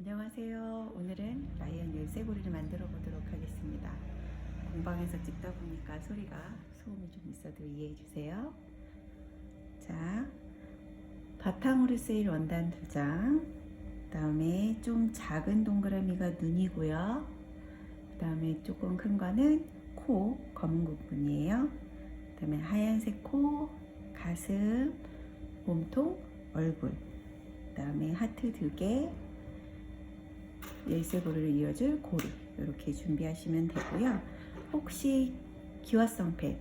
안녕하세요. 오늘은 라이언 열쇠고리를 만들어 보도록 하겠습니다. 공방에서 찍다 보니까 소리가 소음이 좀 있어도 이해해 주세요. 자, 바탕으로 쓰일 원단 2장, 그 다음에 좀 작은 동그라미가 눈이고요. 그 다음에 조금 큰 거는 코, 검은 부분이에요. 그 다음에 하얀색 코, 가슴, 몸통, 얼굴, 그 다음에 하트 2개, 열쇠고리를 이어줄 고리, 이렇게 준비하시면 되고요. 혹시 기화성 펜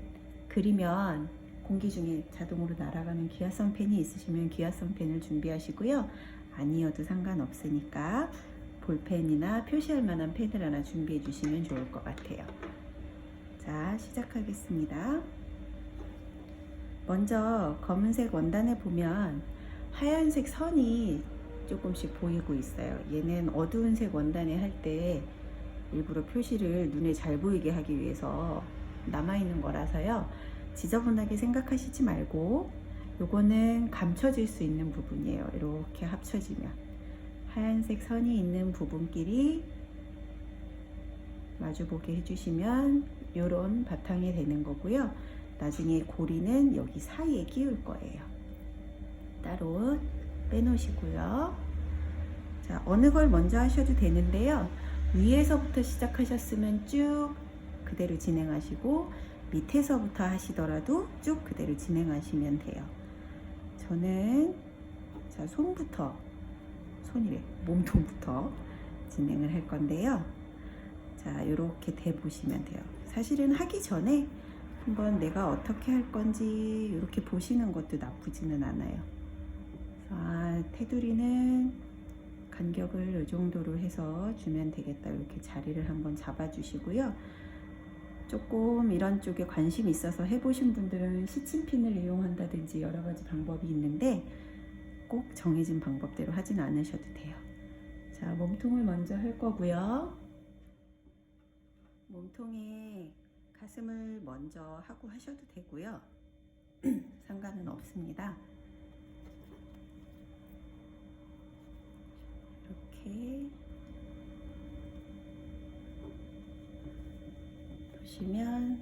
그리면 공기 중에 자동으로 날아가는 기화성 펜이 있으시면 기화성 펜을 준비하시고요. 아니어도 상관없으니까 볼펜이나 표시할 만한 펜을 하나 준비해 주시면 좋을 것 같아요. 자, 시작하겠습니다. 먼저 검은색 원단에 보면 하얀색 선이 조금씩 보이고 있어요. 얘는 어두운 색 원단에 할 때 일부러 표시를 눈에 잘 보이게 하기 위해서 남아있는 거라서요. 지저분하게 생각하시지 말고 요거는 감춰질 수 있는 부분이에요. 이렇게 합쳐지면 하얀색 선이 있는 부분끼리 마주보게 해주시면 요런 바탕이 되는 거고요. 나중에 고리는 여기 사이에 끼울 거예요. 따로 빼놓으시고요. 자, 어느 걸 먼저 하셔도 되는데요. 위에서부터 시작하셨으면 쭉 그대로 진행하시고 밑에서부터 하시더라도 쭉 그대로 진행하시면 돼요. 저는 자, 몸통부터 진행을 할 건데요. 자, 이렇게 대보시면 돼요. 사실은 하기 전에 한번 내가 어떻게 할 건지 이렇게 보시는 것도 나쁘지는 않아요. 테두리는 간격을 이 정도로 해서 주면 되겠다. 이렇게 자리를 한번 잡아 주시고요. 조금 이런 쪽에 관심이 있어서 해보신 분들은 시침핀을 이용한다든지 여러 가지 방법이 있는데 꼭 정해진 방법대로 하진 않으셔도 돼요. 자, 몸통을 먼저 할 거고요. 몸통에 가슴을 먼저 하고 하셔도 되고요. 상관은 없습니다. 이렇게 보시면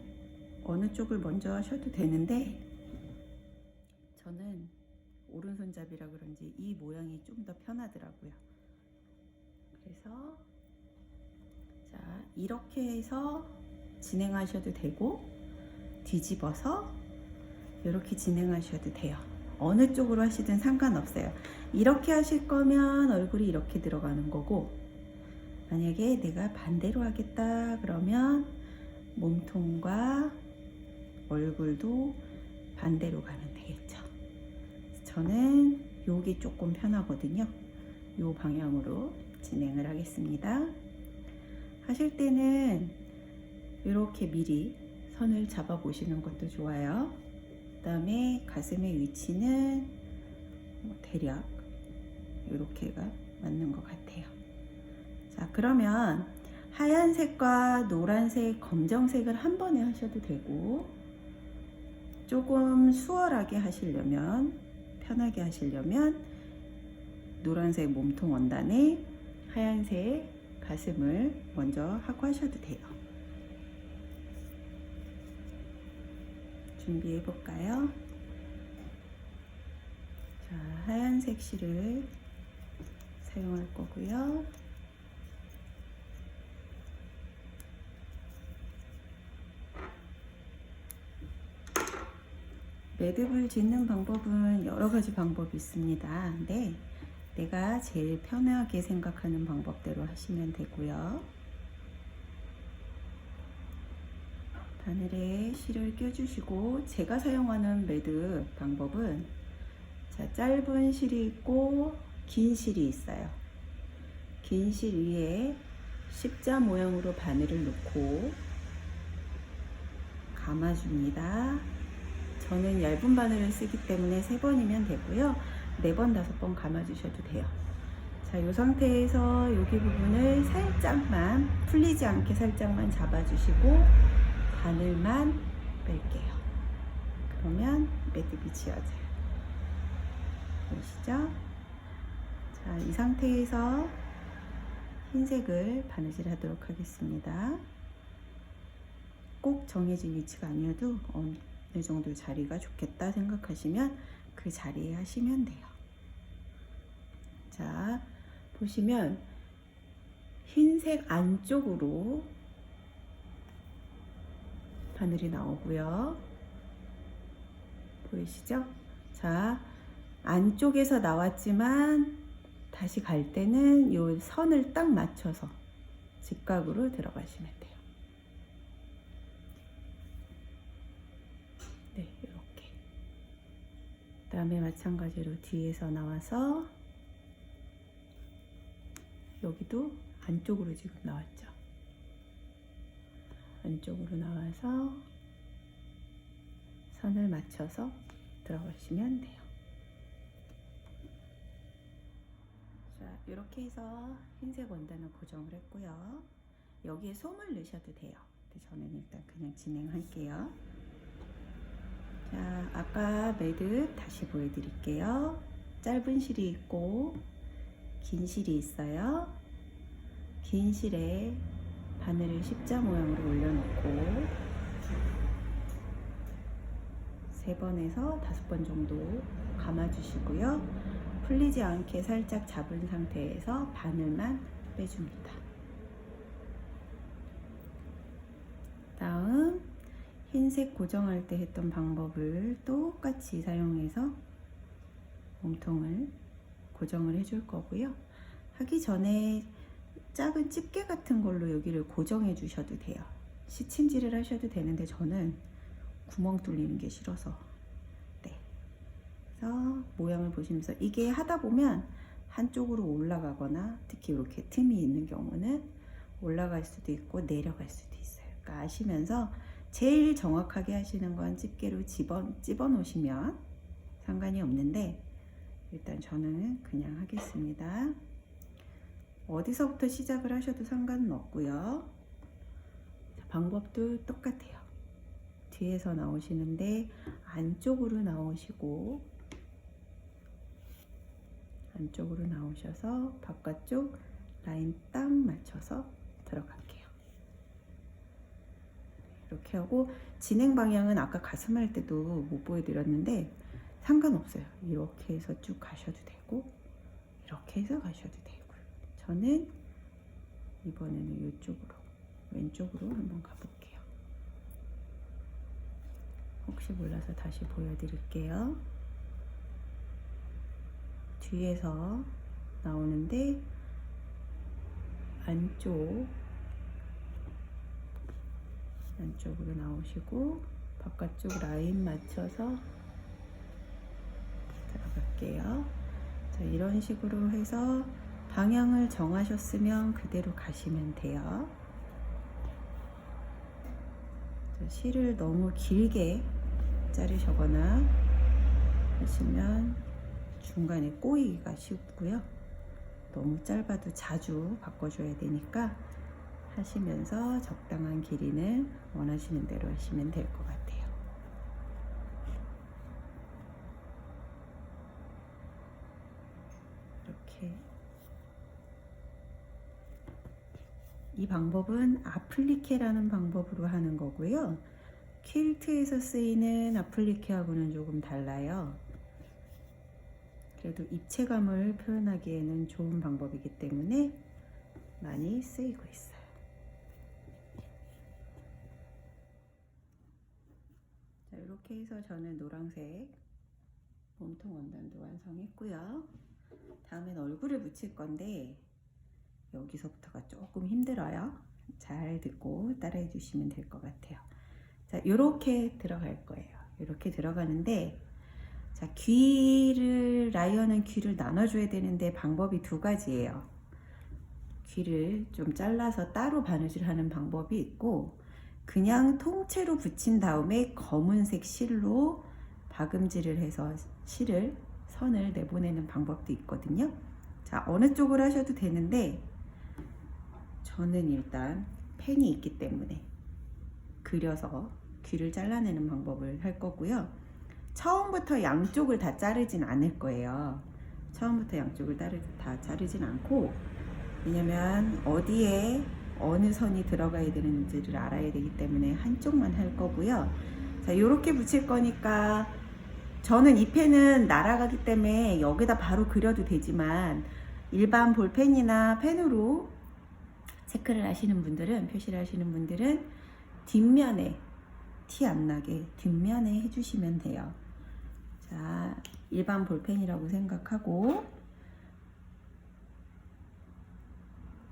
어느 쪽을 먼저 하셔도 되는데 저는 오른손잡이라 그런지 이 모양이 좀 더 편하더라고요. 그래서 자, 이렇게 해서 진행하셔도 되고 뒤집어서 이렇게 진행하셔도 돼요. 어느 쪽으로 하시든 상관없어요. 이렇게 하실 거면 얼굴이 이렇게 들어가는 거고, 만약에 내가 반대로 하겠다 그러면 몸통과 얼굴도 반대로 가면 되겠죠. 저는 요게 조금 편하거든요. 요 방향으로 진행을 하겠습니다. 하실 때는 이렇게 미리 선을 잡아 보시는 것도 좋아요. 그 다음에 가슴의 위치는 대략 이렇게가 맞는 것 같아요. 자, 그러면 하얀색과 노란색, 검정색을 한 번에 하셔도 되고, 조금 수월하게 하시려면, 편하게 하시려면 노란색 몸통 원단에 하얀색 가슴을 먼저 하고 하셔도 돼요. 준비해 볼까요? 자, 하얀색 실을 사용할 거고요. 매듭을 짓는 방법은 여러 가지 방법이 있습니다. 근데 내가 제일 편하게 생각하는 방법대로 하시면 되고요. 바늘에 실을 껴주시고, 제가 사용하는 매듭 방법은 자, 짧은 실이 있고 긴 실이 있어요. 긴 실 위에 십자 모양으로 바늘을 놓고 감아줍니다. 저는 얇은 바늘을 쓰기 때문에 3번이면 되고요. 4번, 5번 감아주셔도 돼요. 자, 이 상태에서 여기 부분을 살짝만, 풀리지 않게 살짝만 잡아주시고 바늘만 뺄게요. 그러면 매듭이 지어져요. 보이시죠? 자, 이 상태에서 흰색을 바느질 하도록 하겠습니다. 꼭 정해진 위치가 아니어도 어느 정도 자리가 좋겠다 생각하시면 그 자리에 하시면 돼요. 자, 보시면 흰색 안쪽으로 바늘이 나오고요. 보이시죠? 자, 안쪽에서 나왔지만 다시 갈 때는 이 선을 딱 맞춰서 직각으로 들어가시면 돼요. 네, 이렇게. 그 다음에 마찬가지로 뒤에서 나와서 여기도 안쪽으로 지금 나왔죠. 안쪽으로 나와서 선을 맞춰서 들어가시면 돼요. 자, 이렇게 해서 흰색 원단을 고정을 했고요. 여기에 솜을 넣으셔도 돼요. 근데 저는 일단 그냥 진행할게요. 자, 아까 매듭 다시 보여드릴게요. 짧은 실이 있고 긴 실이 있어요. 긴 실에 바늘을 십자 모양으로 올려놓고 3번에서 5번 정도 감아주시고요. 풀리지 않게 살짝 잡은 상태에서 바늘만 빼줍니다. 다음 흰색 고정할 때 했던 방법을 똑같이 사용해서 몸통을 고정을 해줄 거고요. 하기 전에 작은 집게 같은 걸로 여기를 고정해 주셔도 돼요. 시침질을 하셔도 되는데 저는 구멍 뚫리는 게 싫어서. 네. 그래서 모양을 보시면서 이게 하다 보면 한쪽으로 올라가거나 특히 이렇게 틈이 있는 경우는 올라갈 수도 있고 내려갈 수도 있어요. 그러니까 아시면서 제일 정확하게 하시는 건 집게로 집어 놓으시면 상관이 없는데 일단 저는 그냥 하겠습니다. 어디서부터 시작을 하셔도 상관은 없고요. 방법도 똑같아요. 뒤에서 나오시는데 안쪽으로 나오시고 안쪽으로 나오셔서 바깥쪽 라인 딱 맞춰서 들어갈게요. 이렇게 하고 진행 방향은 아까 가슴 할 때도 못 보여드렸는데 상관없어요. 이렇게 해서 쭉 가셔도 되고 이렇게 해서 가셔도 되고요. 저는 이번에는 이쪽으로 왼쪽으로 한번 가볼게요. 혹시 몰라서 다시 보여드릴게요. 뒤에서 나오는데 안쪽으로 나오시고 바깥쪽 라인 맞춰서 들어갈게요. 자, 이런 식으로 해서 방향을 정하셨으면 그대로 가시면 돼요. 자, 실을 너무 길게 자르시거나 하시면 중간에 꼬이기가 쉽고요. 너무 짧아도 자주 바꿔줘야 되니까 하시면서 적당한 길이는 원하시는 대로 하시면 될 것 같아요. 이렇게 이 방법은 아플리케라는 방법으로 하는 거고요. 퀼트에서 쓰이는 아플리케하고는 조금 달라요. 그래도 입체감을 표현하기에는 좋은 방법이기 때문에 많이 쓰이고 있어요. 자, 이렇게 해서 저는 노란색 몸통 원단도 완성했고요. 다음엔 얼굴을 붙일 건데 여기서부터가 조금 힘들어요. 잘 듣고 따라해 주시면 될 것 같아요. 자, 이렇게 들어갈 거예요. 이렇게 들어가는데 자, 라이언은 귀를 나눠줘야 되는데 방법이 2가지예요. 귀를 좀 잘라서 따로 바느질 하는 방법이 있고 그냥 통째로 붙인 다음에 검은색 실로 박음질을 해서 선을 내보내는 방법도 있거든요. 자, 어느 쪽을 하셔도 되는데 저는 일단 펜이 있기 때문에 그려서 귀를 잘라내는 방법을 할 거고요. 처음부터 양쪽을 다 자르진 않을 거예요. 처음부터 양쪽을 다 자르진 않고 왜냐면 어디에 어느 선이 들어가야 되는지를 알아야 되기 때문에 한쪽만 할 거고요. 자, 이렇게 붙일 거니까 저는 이 펜은 날아가기 때문에 여기다 바로 그려도 되지만 일반 볼펜이나 펜으로 체크를 하시는 분들은, 표시를 하시는 분들은 뒷면에 티 안 나게 뒷면에 해주시면 돼요. 자, 일반 볼펜이라고 생각하고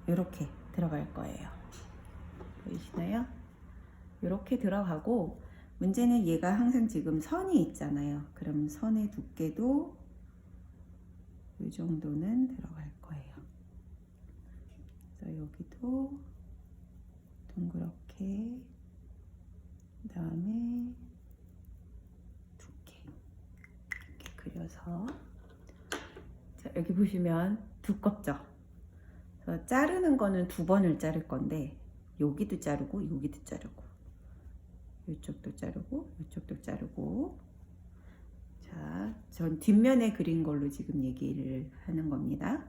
이렇게 들어갈 거예요. 보이시나요? 이렇게 들어가고, 문제는 얘가 항상 지금 선이 있잖아요. 그럼 선의 두께도 이 정도는 들어갈 거예요. 그래서 여기도 동그랗게, 그 다음에 두께 이렇게 그려서, 자, 여기 보시면 두껍죠? 그래서 자르는 거는 2번을 자를 건데 여기도 자르고 여기도 자르고 이쪽도 자르고 이쪽도 자르고. 자, 전 뒷면에 그린 걸로 지금 얘기를 하는 겁니다.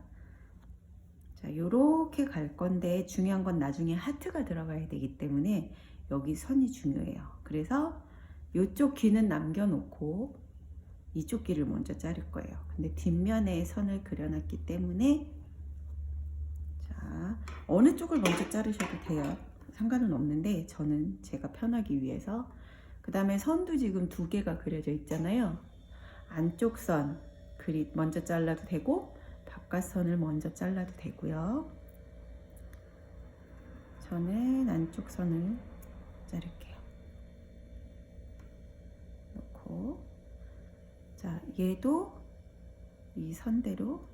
자, 요렇게 갈 건데 중요한 건 나중에 하트가 들어가야 되기 때문에 여기 선이 중요해요. 그래서 이쪽 귀는 남겨놓고 이쪽 귀를 먼저 자를 거예요. 근데 뒷면에 선을 그려놨기 때문에, 자, 어느 쪽을 먼저 자르셔도 돼요. 상관은 없는데 저는 제가 편하기 위해서. 그 다음에 선도 지금 2개가 그려져 있잖아요. 안쪽 선 먼저 잘라도 되고 바깥 선을 먼저 잘라도 되고요. 저는 안쪽 선을 자를게요. 놓고, 자, 얘도 이 선대로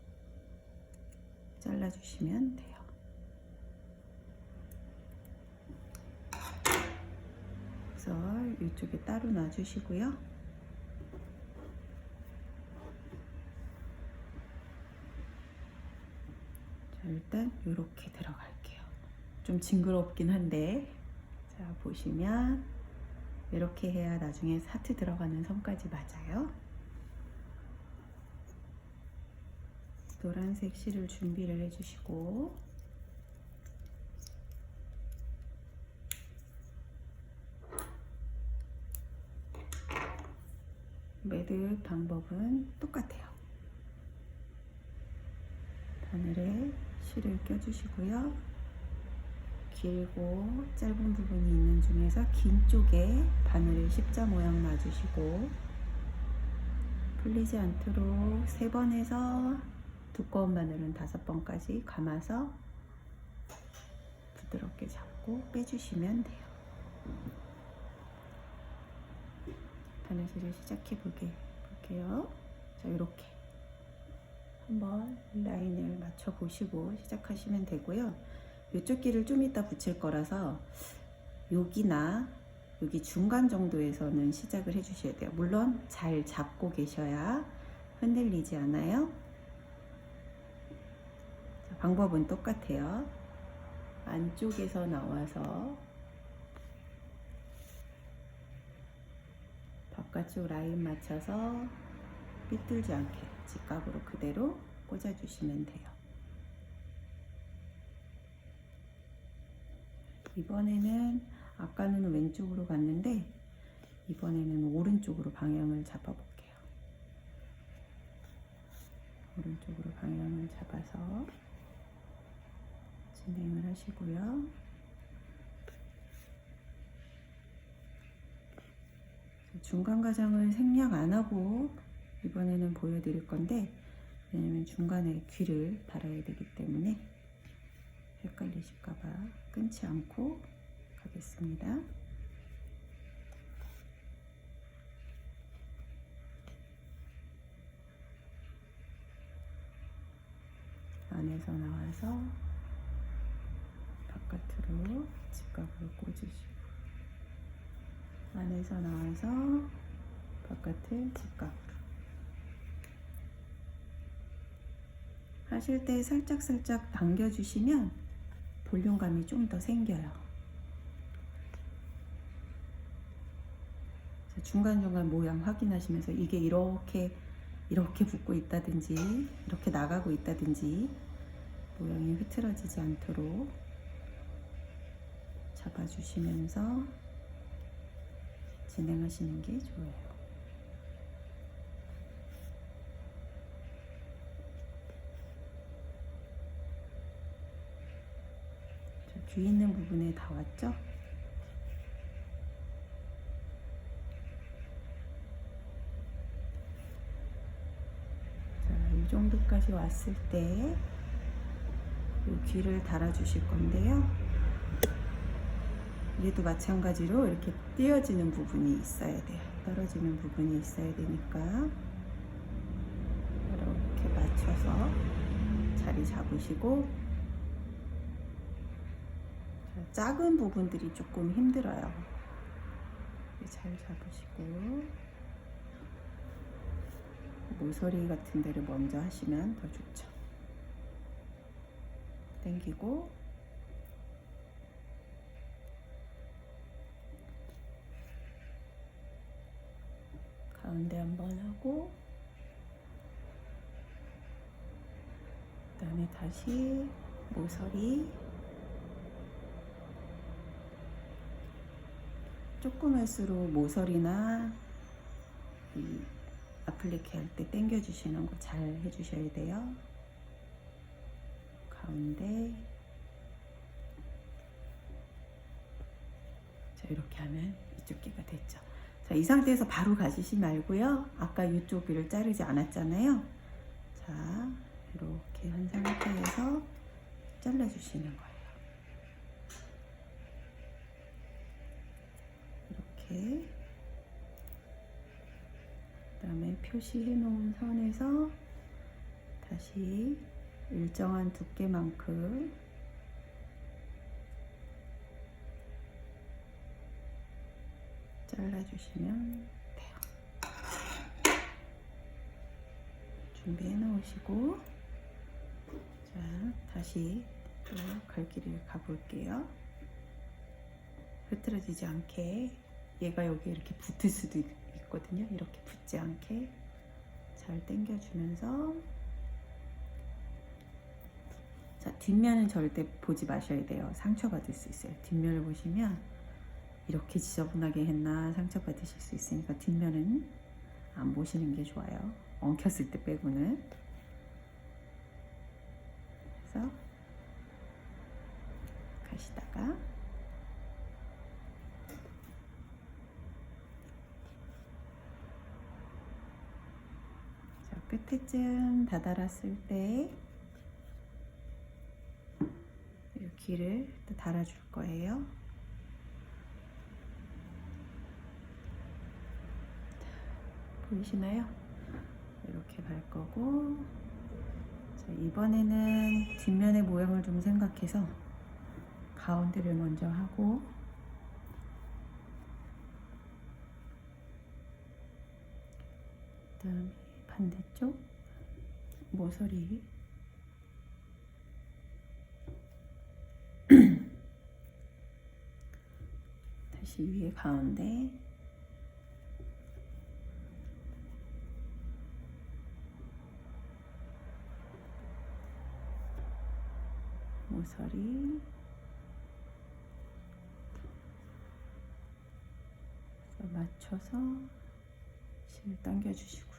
잘라주시면 돼요. 그래서 이쪽에 따로 놔주시고요. 자, 일단 이렇게 들어갈게요. 좀 징그럽긴 한데, 자, 보시면 이렇게 해야 나중에 하트 들어가는 선까지 맞아요. 노란색 실을 준비를 해주시고, 매듭 방법은 똑같아요. 바늘에 실을 껴주시고요. 길고 짧은 부분이 있는 중에서 긴 쪽에 바늘에 십자 모양 놔주시고, 풀리지 않도록 3번 해서 두꺼운 바늘은 5번까지 감아서 부드럽게 잡고 빼주시면 돼요. 바느질을 시작해 볼게요. 자, 이렇게 한번 라인을 맞춰 보시고 시작하시면 되고요. 이쪽 길을 좀 이따 붙일 거라서 여기나 여기 중간 정도에서는 시작을 해 주셔야 돼요. 물론 잘 잡고 계셔야 흔들리지 않아요. 자, 방법은 똑같아요. 안쪽에서 나와서 바깥쪽 라인 맞춰서 삐뚤지 않게 직각으로 그대로 꽂아주시면 돼요. 이번에는 아까는 왼쪽으로 갔는데 이번에는 오른쪽으로 방향을 잡아볼게요. 오른쪽으로 방향을 잡아서 진행을 하시고요. 중간 과정을 생략 안 하고 이번에는 보여드릴 건데, 왜냐면 중간에 귀를 달아야 되기 때문에 헷갈리실까봐 끊지 않고 가겠습니다. 안에서 나와서 바깥으로 직각으로 꽂으시고, 안에서 나와서 바깥을 직각으로 하실 때 살짝살짝 당겨주시면 볼륨감이 좀 더 생겨요. 중간중간 모양 확인하시면서 이게 이렇게 붙고 있다든지 이렇게 나가고 있다든지 모양이 흐트러지지 않도록 잡아주시면서 진행하시는 게 좋아요. 귀 있는 부분에 다 왔죠? 자, 이 정도까지 왔을 때 이 귀를 달아주실 건데요. 얘도 마찬가지로 이렇게 띄어지는 부분이 있어야 돼요. 떨어지는 부분이 있어야 되니까 이렇게 맞춰서 자리 잡으시고, 작은 부분들이 조금 힘들어요. 잘 잡으시고 모서리 같은 데를 먼저 하시면 더 좋죠. 당기고 가운데 한번 하고, 그 다음에 다시 모서리, 조금 할수록 모서리나 이 아플리케 할 때 당겨 주시는 거 잘 해주셔야 돼요. 가운데. 자, 이렇게 하면 이쪽 귀가 됐죠. 자, 이 상태에서 바로 가시지 말고요. 아까 이쪽 귀를 자르지 않았잖아요. 자, 이렇게 한 상태에서 잘라주시는 거예요. 이렇게. 그 다음에 표시해 놓은 선에서 다시 일정한 두께만큼 잘라주시면 돼요. 준비해 놓으시고, 자, 다시 또 갈 길을 가볼게요. 흐트러지지 않게, 얘가 여기 이렇게 붙을 수도 있거든요. 이렇게 붙지 않게 잘 당겨주면서. 자, 뒷면은 절대 보지 마셔야 돼요. 상처받을 수 있어요. 뒷면을 보시면 이렇게 지저분하게 했나 상처받으실 수 있으니까 뒷면은 안 보시는 게 좋아요. 엉켰을 때 빼고는. 그래서 가시다가 자, 끝에쯤 다다랐을 때 이 귀를 또 달아줄 거예요. 보이시나요? 이렇게 갈 거고, 자, 이번에는 뒷면의 모양을 좀 생각해서 가운데를 먼저 하고, 그 다음에 반대쪽 모서리 다시 위에 가운데, 모서리, 맞춰서 실 당겨주시고,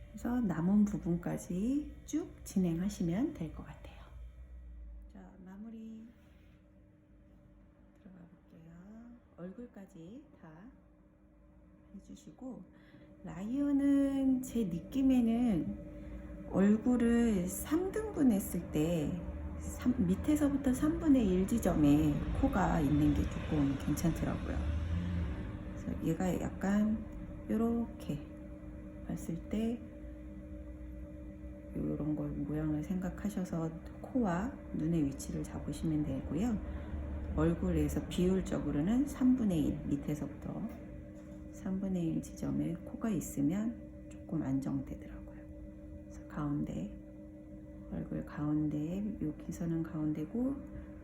그래서 남은 부분까지 쭉 진행하시면 될 것 같아요. 자, 마무리 들어가 볼게요. 얼굴까지 다 해주시고, 라이언은 제 느낌에는 얼굴을 3등분 했을 때 밑에서부터 3분의 1 지점에 코가 있는 게 조금 괜찮더라고요. 그래서 얘가 약간 이렇게 봤을 때 이런 걸 모양을 생각하셔서 코와 눈의 위치를 잡으시면 되고요. 얼굴에서 비율적으로는 3분의 1 밑에서부터 3분의 1 지점에 코가 있으면 조금 안정되더라고요. 그래서 가운데, 얼굴 가운데, 여기서는 가운데고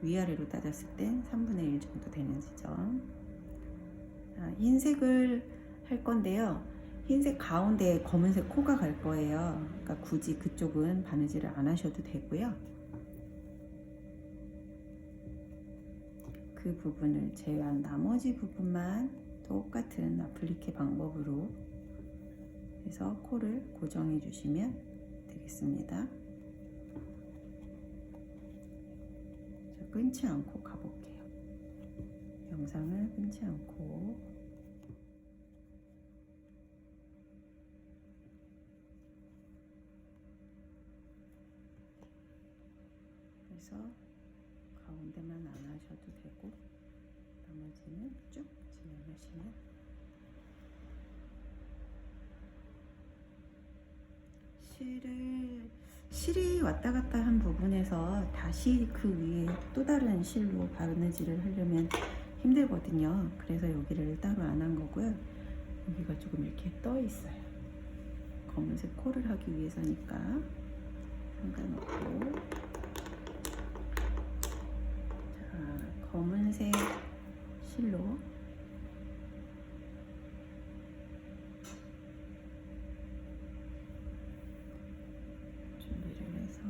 위아래로 따졌을 땐 3분의 1 정도 되는 지점. 흰색을 할 건데요. 흰색 가운데에 검은색 코가 갈 거예요. 그러니까 굳이 그쪽은 바느질을 안 하셔도 되고요. 그 부분을 제외한 나머지 부분만 똑같은 아플리케 방법으로 해서 코를 고정해 주시면 되겠습니다. 자, 끊지 않고 가볼게요. 영상을 끊지 않고. 그래서 가운데만 안 하셔도 되고 나머지는 쭉 진행하시면 실이 왔다 갔다 한 부분에서 다시 그 위에 또 다른 실로 바느질을 하려면 힘들거든요. 그래서 여기를 따로 안 한 거고요. 여기가 조금 이렇게 떠 있어요. 검은색 코를 하기 위해서니까 상관없고. 자, 검은색 실로 준비를 해서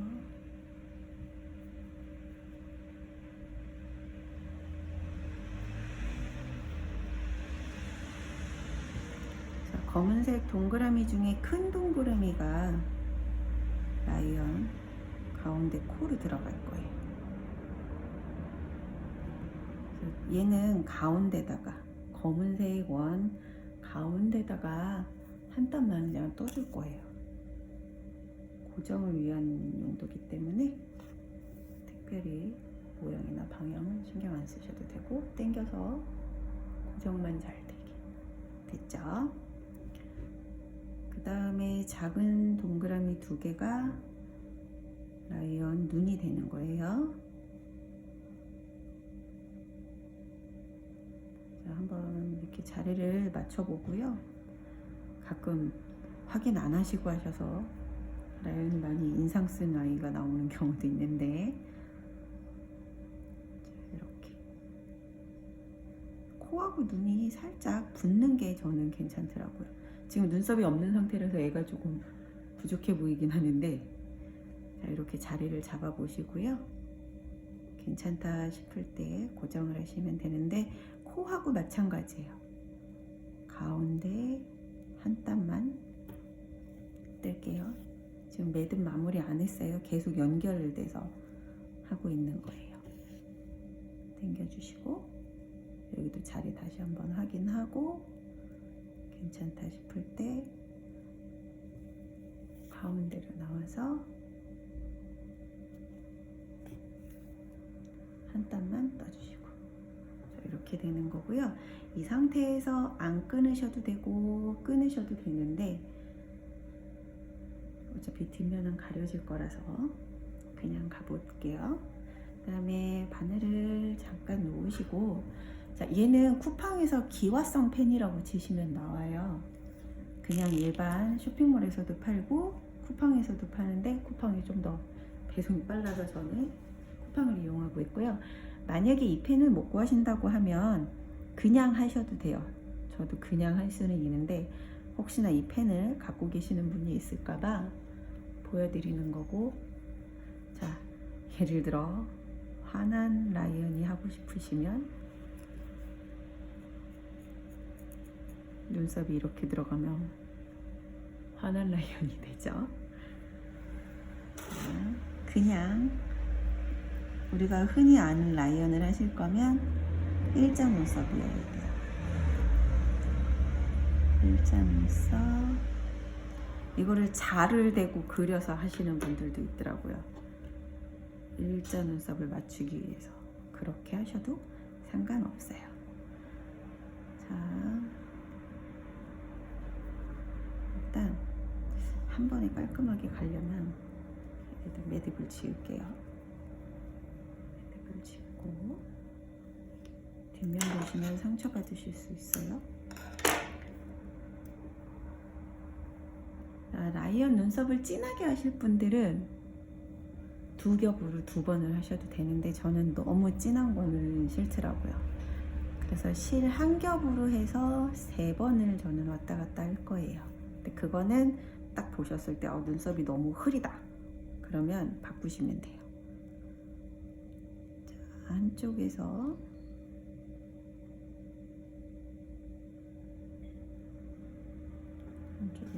자, 검은색 동그라미 중에 큰 동그라미가 라이언 가운데 코로 들어갈 거예요. 얘는 가운데다가 검은색 원 가운데다가 한 땀만 그냥 떠줄 거예요. 고정을 위한 용도이기 때문에 특별히 모양이나 방향은 신경 안 쓰셔도 되고 당겨서 고정만 잘 되게 됐죠? 그 다음에 작은 동그라미 두 개가 라이언 눈이 되는 거예요. 자, 한번 이렇게 자리를 맞춰보고요. 가끔 확인 안 하시고 하셔서 라이언이 많이 인상 쓴 아이가 나오는 경우도 있는데, 자, 이렇게 코하고 눈이 살짝 붙는 게 저는 괜찮더라고요. 지금 눈썹이 없는 상태라서 애가 조금 부족해 보이긴 하는데, 자, 이렇게 자리를 잡아 보시고요. 괜찮다 싶을 때 고정을 하시면 되는데, 코하고 마찬가지예요. 가운데 한 땀만 뗄게요. 지금 매듭 마무리 안 했어요. 계속 연결돼서 하고 있는 거예요. 당겨주시고 여기도 자리 다시 한번 확인하고 괜찮다 싶을 때 가운데로 나와서 한 땀만 떠주시고 이렇게 되는 거고요. 이 상태에서 안 끊으셔도 되고 끊으셔도 되는데 어차피 뒷면은 가려질 거라서 그냥 가볼게요. 그 다음에 바늘을 잠깐 놓으시고, 자, 얘는 쿠팡에서 기화성 펜이라고 치시면 나와요. 그냥 일반 쇼핑몰에서도 팔고 쿠팡에서도 파는데 쿠팡이 좀 더 배송이 빨라서 저는 쿠팡을 이용하고 있고요. 만약에 이 펜을 못 구하신다고 하면 그냥 하셔도 돼요. 저도 그냥 할 수는 있는데 혹시나 이 펜을 갖고 계시는 분이 있을까봐 보여드리는 거고, 자, 예를 들어 화난 라이언이 하고 싶으시면 눈썹이 이렇게 들어가면 화난 라이언이 되죠. 자, 그냥 우리가 흔히 아는 라이언을 하실 거면 일자 눈썹이어야 돼요. 일자 눈썹. 이거를 자를 대고 그려서 하시는 분들도 있더라고요. 일자 눈썹을 맞추기 위해서 그렇게 하셔도 상관없어요. 자, 일단 한 번에 깔끔하게 가려면 일단 매듭을 지을게요. 매듭을 짓고 뒷면 보시면 상처 받으실 수 있어요. 라이언 눈썹을 진하게 하실 분들은 두 겹으로 두 번을 하셔도 되는데 저는 너무 진한 거는 싫더라고요. 그래서 실 한 겹으로 해서 세 번을 저는 왔다 갔다 할 거예요. 근데 그거는 딱 보셨을 때 눈썹이 너무 흐리다 그러면 바꾸시면 돼요. 자, 한쪽에서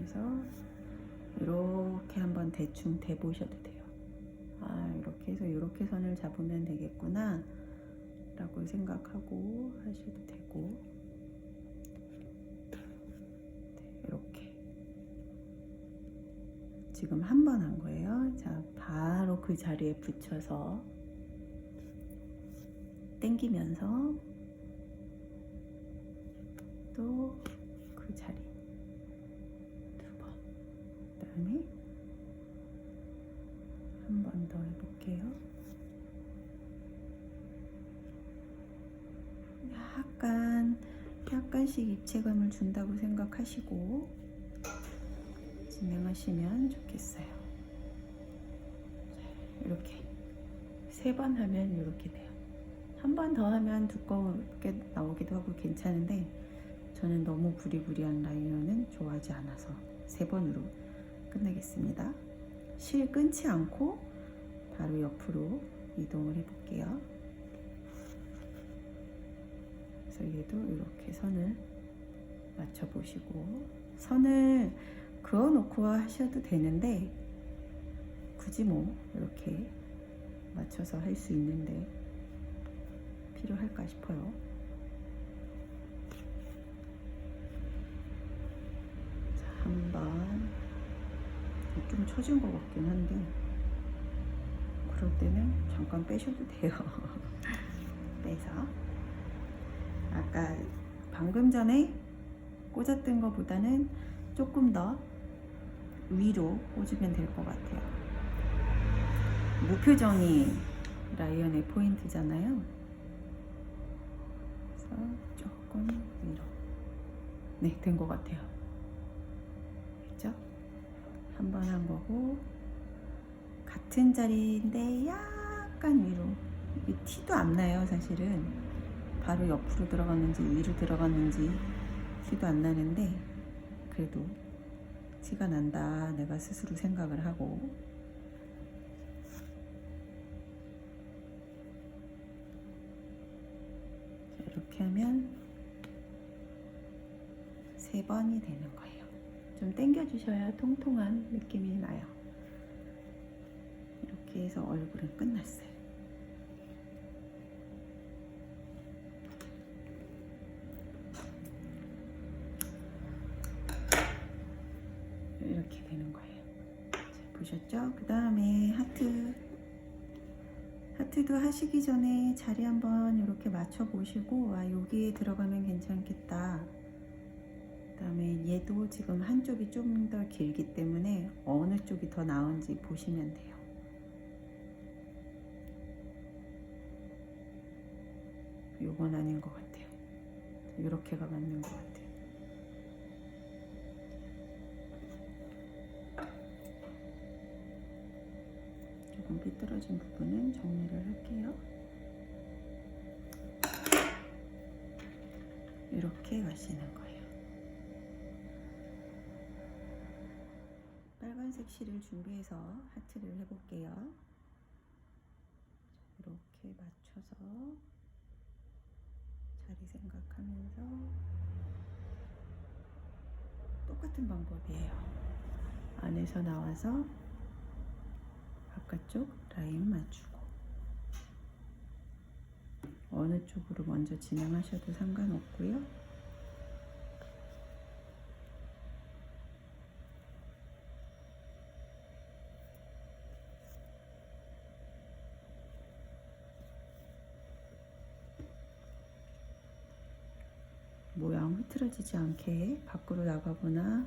그래서 이렇게 한번 대충 대보셔도 돼요. 아, 이렇게 해서 이렇게 선을 잡으면 되겠구나 라고 생각하고 하셔도 되고, 이렇게 지금 한 번 한 거예요. 자, 바로 그 자리에 붙여서 당기면서 또 그 자리 두 번, 그다음에 한 번 더 해볼게요. 약간씩 입체감을 준다고 생각하시고 진행하시면 좋겠어요. 이렇게 3번 하면 이렇게 돼요. 한 번 더 하면 두껍게 나오기도 하고 괜찮은데, 저는 너무 부리부리한 라이너는 좋아하지 않아서 3번으로 끝내겠습니다. 실 끊지 않고 바로 옆으로 이동을 해볼게요. 그래서 얘도 이렇게 선을 맞춰보시고, 선을 그어놓고 하셔도 되는데 굳이 뭐 이렇게 맞춰서 할 수 있는데 필요할까 싶어요. 자, 한번 좀 처진 것 같긴 한데 그럴 때는 잠깐 빼셔도 돼요. 빼서 아까 방금 전에 꽂았던 것보다는 조금 더 위로 꽂으면 될 것 같아요. 무표정이 라이언의 포인트잖아요. 그래서 조금 위로. 네, 된 것 같아요. 그렇죠? 한 번 한 거고, 같은 자리인데 약간 위로. 이게 티도 안 나요, 사실은. 바로 옆으로 들어갔는지 위로 들어갔는지 티도 안 나는데, 그래도 티가 난다, 내가 스스로 생각을 하고. 이렇게 하면 3번이 되는 거예요. 좀 당겨주셔야 통통한 느낌이 나요. 이렇게 해서 얼굴은 끝났어요. 이렇게 되는 거예요. 자, 보셨죠? 그 다음에 하트도 하시기 전에 자리 한번 이렇게 맞춰 보시고, 아, 여기에 들어가면 괜찮겠다. 그 다음에 얘도 지금 한쪽이 좀 더 길기 때문에 어느 쪽이 더 나은지 보시면 돼요. 요건 아닌 것 같아요. 이렇게가 맞는 것 같아요. 조금 삐뚤어진 부분은 정리를 할게요. 이렇게 가시는 거예요. 빨간색 실을 준비해서 하트를 해볼게요. 이렇게 맞춰서 자리 생각하면서 똑같은 방법이에요. 안에서 나와서 바깥쪽 라인 맞추고, 어느 쪽으로 먼저 진행하셔도 상관없고요. 모양 흐트러지지 않게 밖으로 나가거나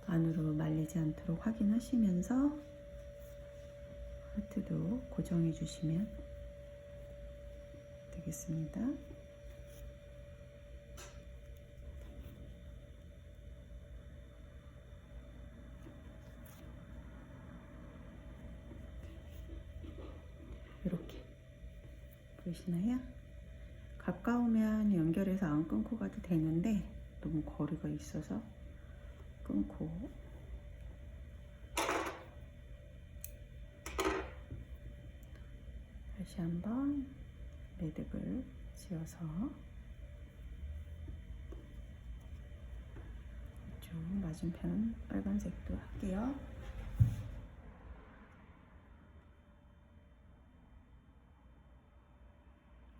안으로 말리지 않도록 확인하시면서 하트도 고정해 주시면 되겠습니다. 이렇게 보이시나요? 가까우면 연결해서 안 끊고 가도 되는데 너무 거리가 있어서 끊고, 다시 한번 매듭을 지어서 이쪽 맞은편 빨간색도 할게요.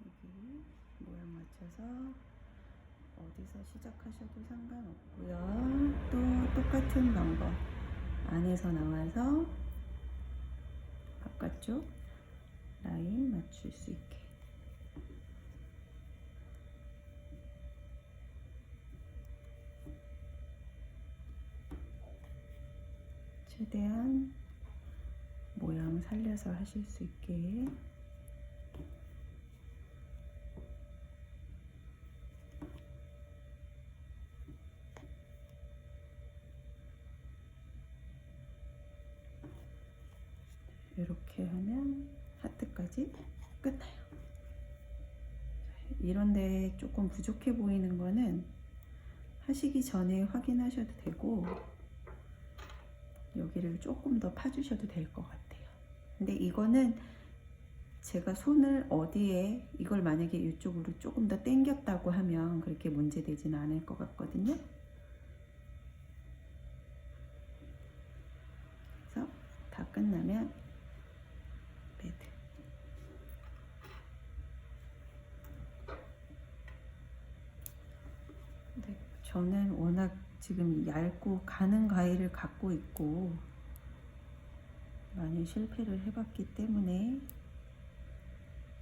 여기 모양 맞춰서 어디서 시작하셔도 상관없고요. 또 똑같은 방법, 안에서 나와서 바깥쪽 라인 맞출 수 있게. 최대한 모양 살려서 하실 수 있게. 이렇게 하면 하트까지 끝나요. 이런데 조금 부족해 보이는 거는 하시기 전에 확인하셔도 되고, 여기를 조금 더 파주셔도 될 것 같아요. 근데 이거는 제가 손을 어디에, 이걸 만약에 이쪽으로 조금 더 당겼다고 하면 그렇게 문제 되지는 않을 것 같거든요. 그래서 다 끝나면 매드. 근데 저는 워낙 지금 얇고 가는 가위를 갖고 있고 많이 실패를 해봤기 때문에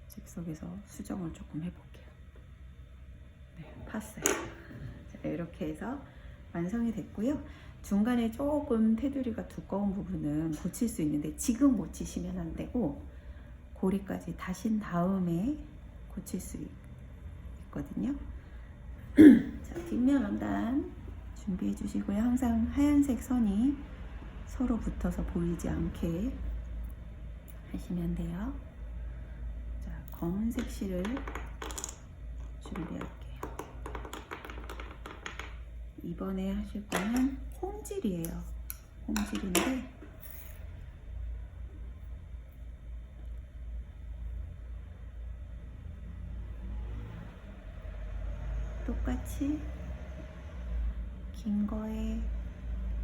즉석에서 수정을 조금 해볼게요. 네, 팠어요. 자, 이렇게 해서 완성이 됐고요. 중간에 조금 테두리가 두꺼운 부분은 붙일 수 있는데 지금 못 치시면 안 되고 고리까지 다신 다음에 고칠 수 있거든요. 자, 뒷면 원단 준비해 주시고요. 항상 하얀색 선이 서로 붙어서 보이지 않게 하시면 돼요. 자, 검은색 실을 준비할게요. 이번에 하실 거는 홈질이에요. 홈질인데 똑같이 긴 거에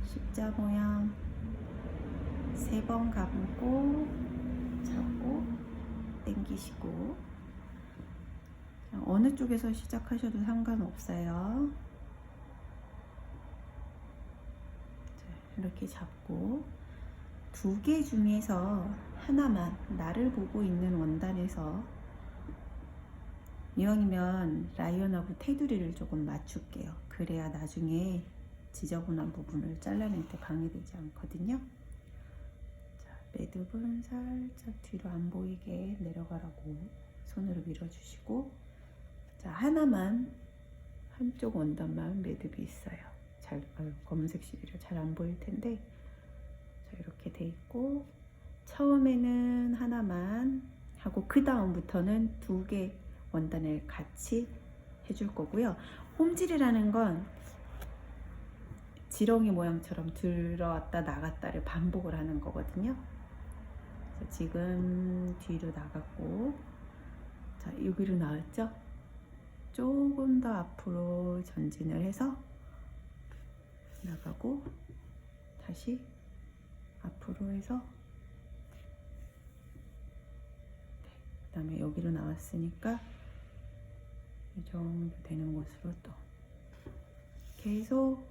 십자 모양 3번 감고 잡고 당기시고, 어느 쪽에서 시작하셔도 상관없어요. 자, 이렇게 잡고 2개 중에서 하나만 나를 보고 있는 원단에서, 이왕이면 라이언하고 테두리를 조금 맞출게요. 그래야 나중에 지저분한 부분을 잘라낼 때 방해되지 않거든요. 자, 매듭은 살짝 뒤로 안 보이게 내려가라고 손으로 밀어주시고, 자, 하나만, 한쪽 원단만 매듭이 있어요. 검은색 실이라 잘 안 보일 텐데, 자, 이렇게 돼 있고, 처음에는 하나만 하고 그 다음부터는 2개 원단을 같이 해줄 거고요. 홈질이라는 건 지렁이 모양처럼 들어왔다 나갔다를 반복을 하는 거거든요. 그래서 지금 뒤로 나갔고, 자, 여기로 나왔죠? 조금 더 앞으로 전진을 해서 나가고 다시 앞으로 해서, 그 다음에 여기로 나왔으니까 이 정도 되는 곳으로 또 계속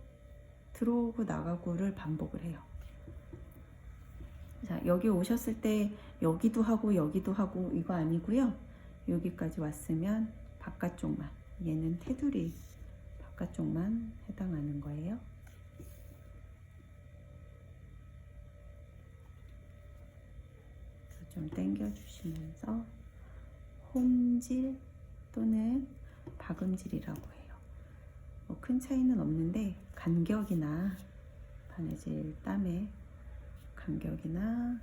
들어오고 나가고를 반복을 해요. 자, 여기 오셨을 때 여기도 하고 여기도 하고 이거 아니고요. 여기까지 왔으면 바깥쪽만, 얘는 테두리 바깥쪽만 해당하는 거예요. 그래서 좀 당겨 주시면서 홈질 또는 박음질이라고 해요. 뭐 큰 차이는 없는데 간격이나 바느질 땀의 간격이나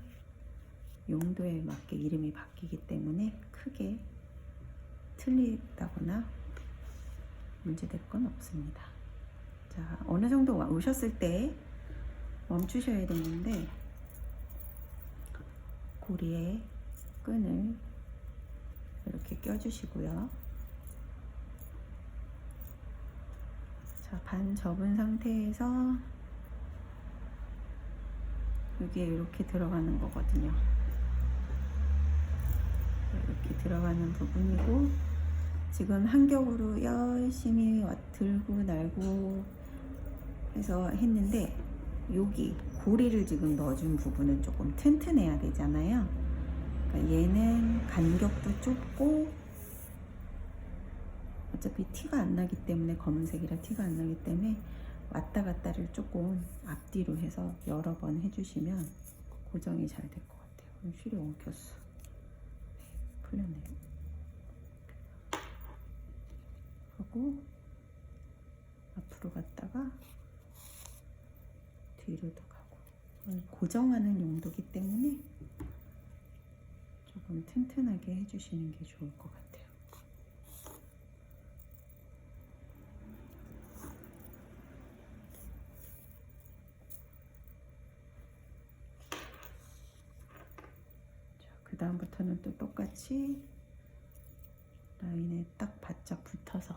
용도에 맞게 이름이 바뀌기 때문에 크게 틀리다거나 문제될 건 없습니다. 자, 어느 정도 오셨을 때 멈추셔야 되는데 고리에 끈을 이렇게 껴주시고요. 자, 반 접은 상태에서 여기에 이렇게 들어가는 거거든요. 이렇게 들어가는 부분이고, 지금 한 겹으로 열심히 들고 날고 해서 했는데, 여기 고리를 지금 넣어준 부분은 조금 튼튼해야 되잖아요. 그러니까 얘는 간격도 좁고 어차피 티가 안 나기 때문에, 검은색이라 티가 안 나기 때문에 왔다 갔다를 조금 앞뒤로 해서 여러 번 해주시면 고정이 잘 될 것 같아요. 휠이 엉켰어. 네, 풀렸네요. 하고 앞으로 갔다가 뒤로도 가고, 고정하는 용도기 때문에 조금 튼튼하게 해주시는 게 좋을 것 같아요. 그 다음부터는 또 똑같이 라인에 딱 바짝 붙어서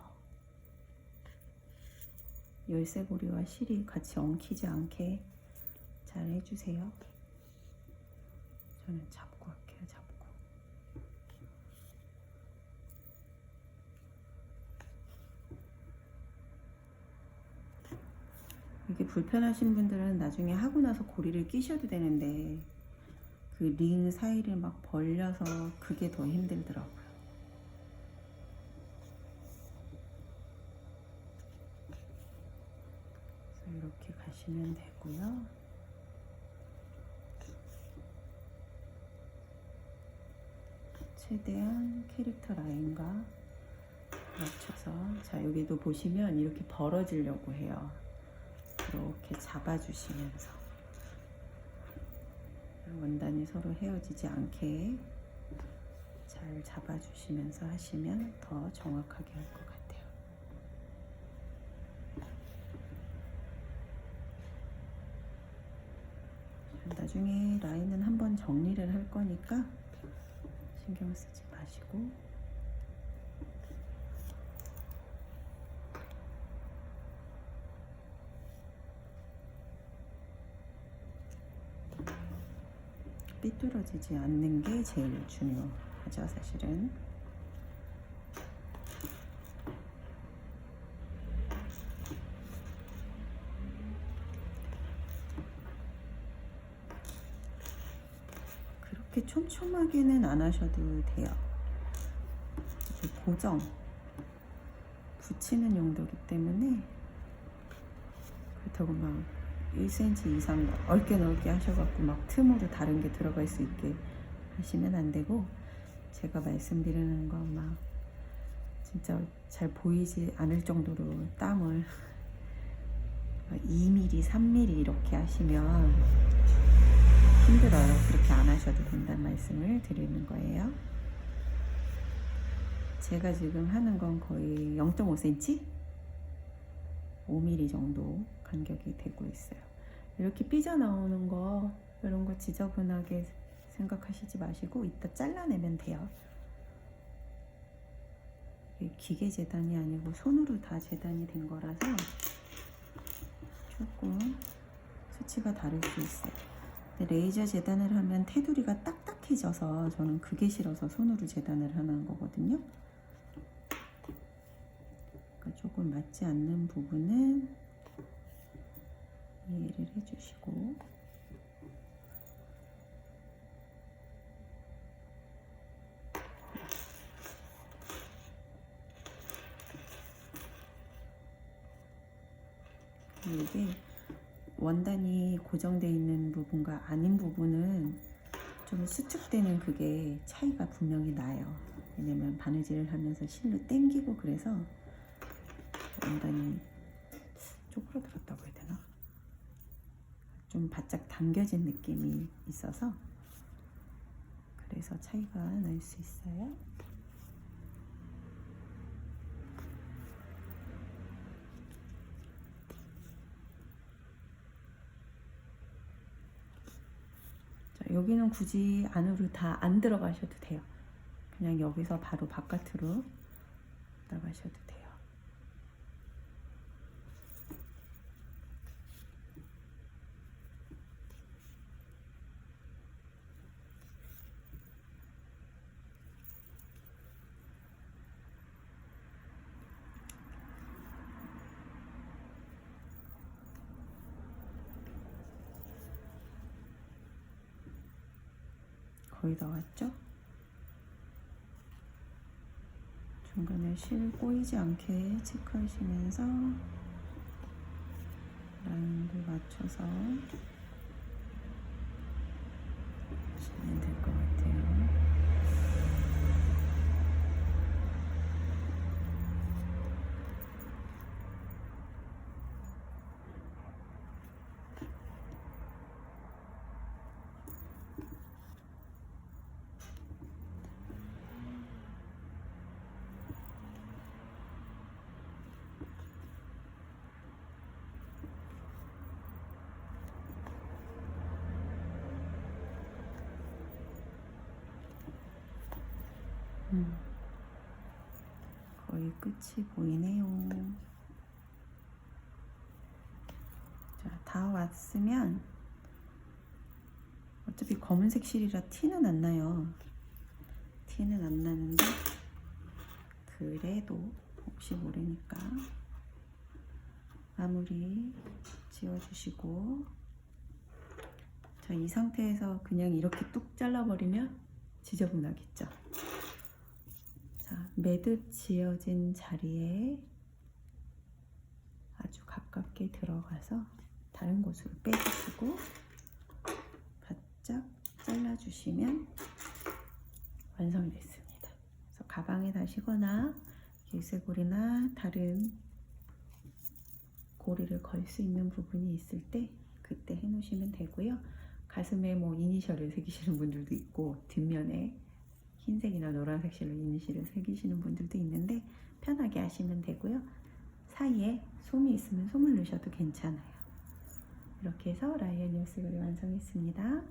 열쇠고리와 실이 같이 엉키지 않게 잘 해주세요. 저는 잡고 할게요. 잡고. 이게 불편하신 분들은 나중에 하고 나서 고리를 끼셔도 되는데, 그 링 사이를 막 벌려서 그게 더 힘들더라고요. 그래서 이렇게 가시면 되고요. 최대한 캐릭터 라인과 맞춰서, 자, 여기도 보시면 이렇게 벌어지려고 해요. 이렇게 잡아주시면서 원단이 서로 헤어지지 않게 잘 잡아주시면서 하시면 더 정확하게 할 것 같아요. 나중에 라인은 한번 정리를 할 거니까 신경 쓰지 마시고, 삐뚤어지지 않는 게 제일 중요하죠, 사실은. 그렇게 촘촘하게는 안 하셔도 돼요. 고정, 붙이는 용도이기 때문에, 그렇다고 막 1cm 이상 넓게 하셔갖고 막 틈으로 다른 게 들어갈 수 있게 하시면 안 되고, 제가 말씀드리는 건 막 진짜 잘 보이지 않을 정도로 땀을 2mm, 3mm 이렇게 하시면 힘들어요. 그렇게 안 하셔도 된다는 말씀을 드리는 거예요. 제가 지금 하는 건 거의 0.5cm? 5mm 정도 간격이 되고 있어요. 이렇게 삐져나오는 거, 이런 거 지저분하게 생각하시지 마시고 이따 잘라내면 돼요. 이게 기계 재단이 아니고 손으로 다 재단이 된 거라서 조금 수치가 다를 수 있어요. 근데 레이저 재단을 하면 테두리가 딱딱해져서 저는 그게 싫어서 손으로 재단을 하는 거거든요. 그러니까 조금 맞지 않는 부분은 이해를 해주시고, 이게 원단이 고정되어 있는 부분과 아닌 부분은 좀 수축되는 그게 차이가 분명히 나요. 왜냐면 바느질을 하면서 실로 당기고 그래서 원단이 쪼그라들었다고 해야 되나? 좀 바짝 당겨진 느낌이 있어서 그래서 차이가 날 수 있어요. 자, 여기는 굳이 안으로 다 안 들어가셔도 돼요. 그냥 여기서 바로 바깥으로 나가셔도 돼요. 거의 다 왔죠? 중간에 실 꼬이지 않게 체크하시면서 라인을 맞춰서 하시면 될 것 같아요. 거의 끝이 보이네요. 자, 다 왔으면 어차피 검은색 실이라 티는 안 나요. 티는 안 나는데 그래도 혹시 모르니까 마무리 지어주시고, 자, 이 상태에서 그냥 이렇게 뚝 잘라버리면 지저분하겠죠. 자, 매듭 지어진 자리에 아주 가깝게 들어가서 다른 곳으로 빼주시고 바짝 잘라주시면 완성됐습니다. 그래서 가방에 다시거나 열쇠고리나 다른 고리를 걸 수 있는 부분이 있을 때 그때 해놓으시면 되고요. 가슴에 뭐 이니셜을 새기시는 분들도 있고 뒷면에 흰색이나 노란색 실로 이니셜을 새기시는 분들도 있는데 편하게 하시면 되고요. 사이에 솜이 있으면 솜을 넣으셔도 괜찮아요. 이렇게 해서 라이언 열쇠고리 완성했습니다.